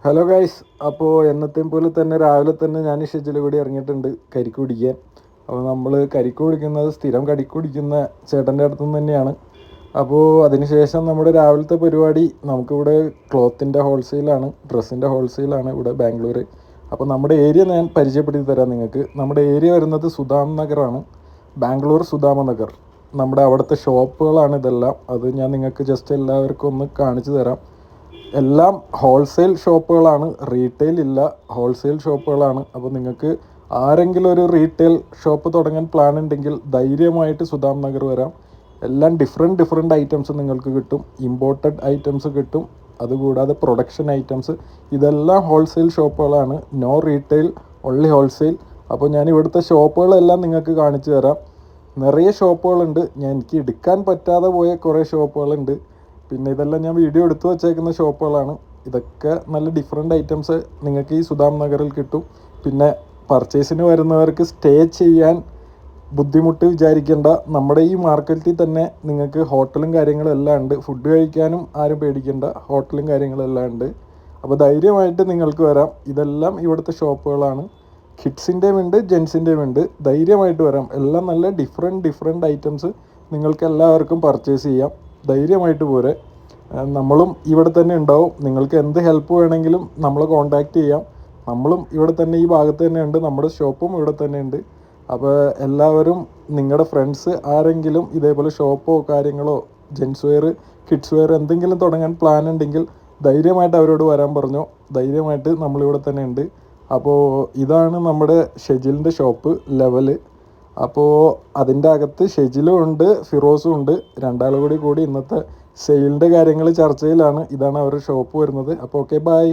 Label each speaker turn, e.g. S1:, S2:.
S1: Hello guys, അപ്പോൾ എന്നത്തെയും പോലെ തന്നെ രാവിലെ തന്നെ ഞാൻ ഷെജിൽ കൂടി ഇറങ്ങിയിട്ടുണ്ട് കരിക്ക് കുടിക്കാൻ. അപ്പോൾ നമ്മൾ കരിക്ക് കുടിക്കുന്നത് സ്ഥിരം കരിക്ക് കുടിക്കുന്ന ചേട്ടൻ്റെ അടുത്തു നിന്ന് തന്നെയാണ്. അപ്പോൾ അതിനുശേഷം നമ്മുടെ രാവിലത്തെ പരിപാടി നമുക്കിവിടെ ക്ലോത്തിൻ്റെ ഹോൾസെയിലാണ്, ഡ്രസ്സിൻ്റെ ഹോൾസെയിലാണ് ഇവിടെ ബാംഗ്ലൂർ. അപ്പോൾ നമ്മുടെ ഏരിയ ഞാൻ പരിചയപ്പെടുത്തി തരാം നിങ്ങൾക്ക്. നമ്മുടെ ഏരിയ വരുന്നത് സുധാം നഗറാണ്, ബാംഗ്ലൂർ സുധാമ നഗർ. നമ്മുടെ അവിടുത്തെ ഷോപ്പുകളാണ് ഇതെല്ലാം. അത് ഞാൻ നിങ്ങൾക്ക് ജസ്റ്റ് എല്ലാവർക്കും ഒന്ന് കാണിച്ചു തരാം. എല്ലാം ഹോൾസെയിൽ ഷോപ്പുകളാണ്, റീറ്റെയിൽ ഇല്ല, ഹോൾസെയിൽ ഷോപ്പുകളാണ്. അപ്പോൾ നിങ്ങൾക്ക് ആരെങ്കിലും ഒരു റീറ്റെയിൽ ഷോപ്പ് തുടങ്ങാൻ പ്ലാൻ ഉണ്ടെങ്കിൽ ധൈര്യമായിട്ട് സുധാം നഗർ വരാം. എല്ലാം ഡിഫറെൻറ്റ് ഐറ്റംസ് നിങ്ങൾക്ക് കിട്ടും, ഇമ്പോർട്ടഡ് ഐറ്റംസ് കിട്ടും. അതുകൂടാതെ പ്രൊഡക്ഷൻ ഐറ്റംസ്, ഇതെല്ലാം ഹോൾസെയിൽ ഷോപ്പുകളാണ്. No retail, only wholesale. അപ്പോൾ ഞാൻ ഇവിടുത്തെ ഷോപ്പുകളെല്ലാം നിങ്ങൾക്ക് കാണിച്ചു തരാം. നിറയെ ഷോപ്പുകളുണ്ട്, എനിക്ക് എടുക്കാൻ പറ്റാതെ പോയ കുറേ ഷോപ്പുകളുണ്ട്. പിന്നെ ഇതെല്ലാം ഞാൻ വീഡിയോ എടുത്തു വച്ചേക്കുന്ന ഷോപ്പുകളാണ്. ഇതൊക്കെ നല്ല ഡിഫറെൻ്റ് ഐറ്റംസ് നിങ്ങൾക്ക് ഈ സുധാം നഗറിൽ കിട്ടും. പിന്നെ പർച്ചേസിന് വരുന്നവർക്ക് സ്റ്റേ ചെയ്യാൻ ബുദ്ധിമുട്ട് വിചാരിക്കേണ്ട. നമ്മുടെ ഈ മാർക്കറ്റിൽ തന്നെ നിങ്ങൾക്ക് ഹോട്ടലും കാര്യങ്ങളും എല്ലാം ഉണ്ട്. ഫുഡ് കഴിക്കാനും ആരും പേടിക്കേണ്ട, ഹോട്ടലും കാര്യങ്ങളും എല്ലാം ഉണ്ട്. അപ്പോൾ ധൈര്യമായിട്ട് നിങ്ങൾക്ക് വരാം. ഇതെല്ലാം ഇവിടുത്തെ ഷോപ്പുകളാണ്. കിഡ്സിൻ്റെയും ഉണ്ട്, ജെൻസിൻ്റെയും ഉണ്ട്. ധൈര്യമായിട്ട് വരാം. എല്ലാം നല്ല ഡിഫറെൻറ്റ് ഐറ്റംസ് നിങ്ങൾക്ക് എല്ലാവർക്കും പർച്ചേസ് ചെയ്യാം. ധൈര്യമായിട്ട് പോരെ. നമ്മളും ഇവിടെ തന്നെ ഉണ്ടാവും. നിങ്ങൾക്ക് എന്ത് ഹെൽപ്പ് വേണമെങ്കിലും നമ്മളെ കോൺടാക്റ്റ് ചെയ്യാം. നമ്മളും ഇവിടെ തന്നെ ഈ ഭാഗത്ത് തന്നെ ഉണ്ട്, നമ്മുടെ ഷോപ്പും ഇവിടെ തന്നെ ഉണ്ട്. അപ്പോൾ എല്ലാവരും നിങ്ങളുടെ ഫ്രണ്ട്സ് ആരെങ്കിലും ഇതേപോലെ ഷോപ്പോ കാര്യങ്ങളോ ജെൻസ് വെയർ, കിഡ്സ് വെയർ എന്തെങ്കിലും തുടങ്ങാൻ പ്ലാൻ ഉണ്ടെങ്കിൽ ധൈര്യമായിട്ട് അവരോട് വരാൻ പറഞ്ഞോ. ധൈര്യമായിട്ട് നമ്മളിവിടെ തന്നെ ഉണ്ട്. അപ്പോൾ ഇതാണ് നമ്മുടെ ഷെജിലിൻ്റെ ഷോപ്പ് ലെവല്. അപ്പോൾ അതിൻ്റെ അകത്ത് ഷെജിലും ഉണ്ട്, ഫിറോസും ഉണ്ട്. രണ്ടാളും കൂടി ഇന്നത്തെ സെയിലിൻ്റെ കാര്യങ്ങൾ ചർച്ചയിലാണ്. ഇതാണ് അവരുടെ ഷോപ്പ് വരുന്നത്. അപ്പോൾ ഓക്കെ, ബൈ.